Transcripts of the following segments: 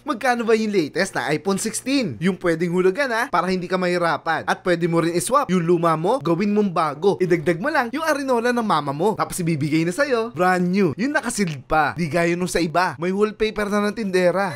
Magkano ba yung latest na iPhone 16? Yung pwedeng hulugan para hindi ka mahirapan. At pwede mo rin iswap yung luma mo, gawin mong bago. Idagdag mo lang yung Arinola ng mama mo. Tapos ibibigay na sa'yo, brand new. Yung nakasealed pa. Di gaya nung sa iba. May wallpaper na ng tindera.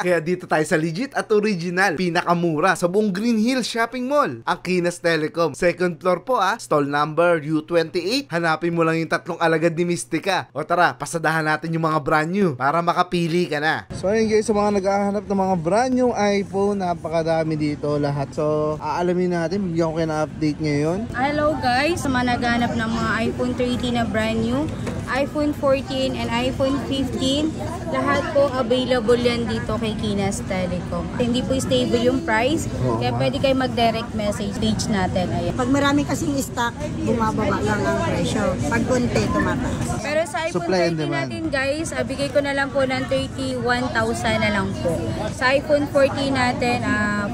Kaya dito tayo sa legit at original, pinakamura sa buong Green Hills Shopping Mall, ang Kinas Telecom. Second floor po stall number U28. Hanapin mo lang yung tatlong alagad ni Mystica. O tara, pasadahan natin yung mga brand new para makapili ka na. So ayun guys, sa mga naghahanap ng mga brand new iPhone, napakadami dito lahat. So aalamin natin, bigyan ko kayo na update ngayon. Hello guys, sa mga naghahanap ng mga iPhone 13 na brand new, iPhone 14 and iPhone 15, lahat po available yan dito kay Kinas Telecom. Hindi po stable yung price, kaya pwede kayo mag-direct message page natin. Ayan. Pag marami kasing stock, bumababa lang ang presyo. Pag konti, tumataas. Pero sa iPhone 13 natin guys, bigay ko na lang po ng 31,000 na lang po. Sa iPhone 14 natin,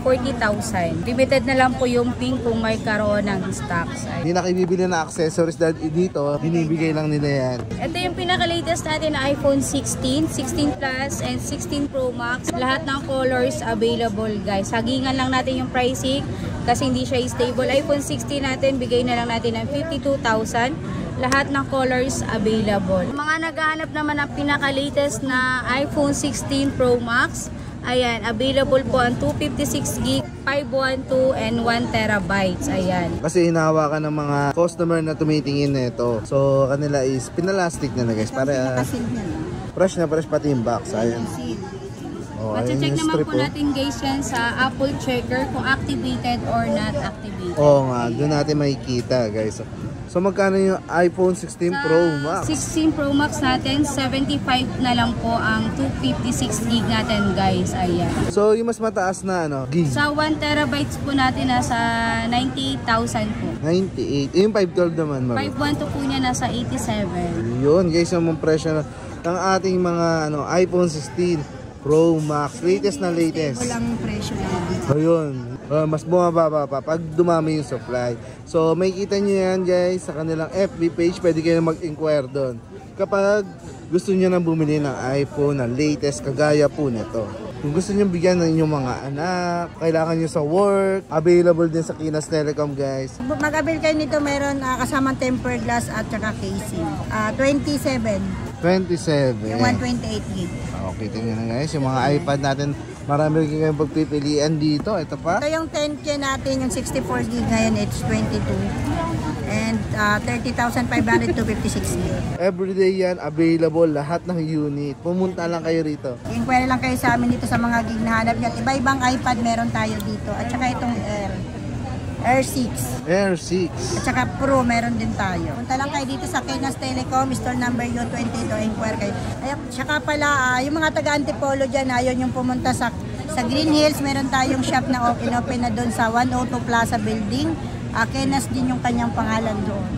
40,000. Limited na lang po yung pink kung may karoon ng stocks. Hindi na kayo bibili na accessories dahil dito, binibigay lang nila yan. Ito yung pinaka-latest natin na iPhone 16, 16 Plus, and 16 Pro Max. Lahat ng colors available guys. Hagingan lang natin yung pricing kasi hindi siya stable. iPhone 16 natin, bigay na lang natin ng 52,000. Lahat ng colors available. Mga naghahanap naman ng pinaka-latest na iPhone 16 Pro Max, ayan, available po ang 256GB, 512 and 1TB. Ayan. Kasi hinahawakan ng mga customer na tumitingin nito. So kanila is pinalastic na guys para fresh na fresh pati yung box. Ayan. Check naman po natin guys yan sa Apple Checker kung activated or not activated. Oo nga, doon natin makikita guys. So magkano yung iPhone 16 Pro Max? 16 Pro Max natin, 75 na lang po ang 256GB natin guys. Ayan. So yung mas mataas na gig? Sa 1TB po natin nasa 98,000 po. 98. Yung 512 naman, Maro? 512 po niya nasa 87. Yun guys, yung presyo ng ating mga iPhone 16 Pro Max. Latest na latest. Walang presyo lang. Ayun. Mas bumababa pa pag dumami yung supply. So makikita nyo yan guys sa kanilang FB page. Pwede kayo mag-inquire doon kapag gusto nyo nang bumili ng iPhone na latest kagaya po nito. Kung gusto nyo bigyan ng inyong mga anak, kailangan nyo sa work, available din sa Kinas Telecom guys. Mag-avail kayo nito, meron kasamang tempered glass at saka casing. 27. 27. Yung 128GB. Okay, tingnan na guys, yung mga iPad natin, marami kayong pagpipilian dito. Ito pa. Ito yung 10K natin, yung 64GB ngayon, it's 22. And 30,500 to 56GB. Everyday yan, available, lahat ng unit. Pumunta lang kayo rito. Inquire lang kayo sa amin dito sa mga gig na hanap nyo. Iba-ibang iPad meron tayo dito. At saka itong Air 6. Air 6. At saka Pro meron din tayo. Punta lang kayo dito sa Kinas Telecom, store number U22, inquire kayo. Ay, saka pala, yung mga taga-Antipolo dyan, ayaw yung pumunta sa Green Hills, meron tayong shop na open na doon sa 102 Plaza Building. Kinas din yung kanyang pangalan doon.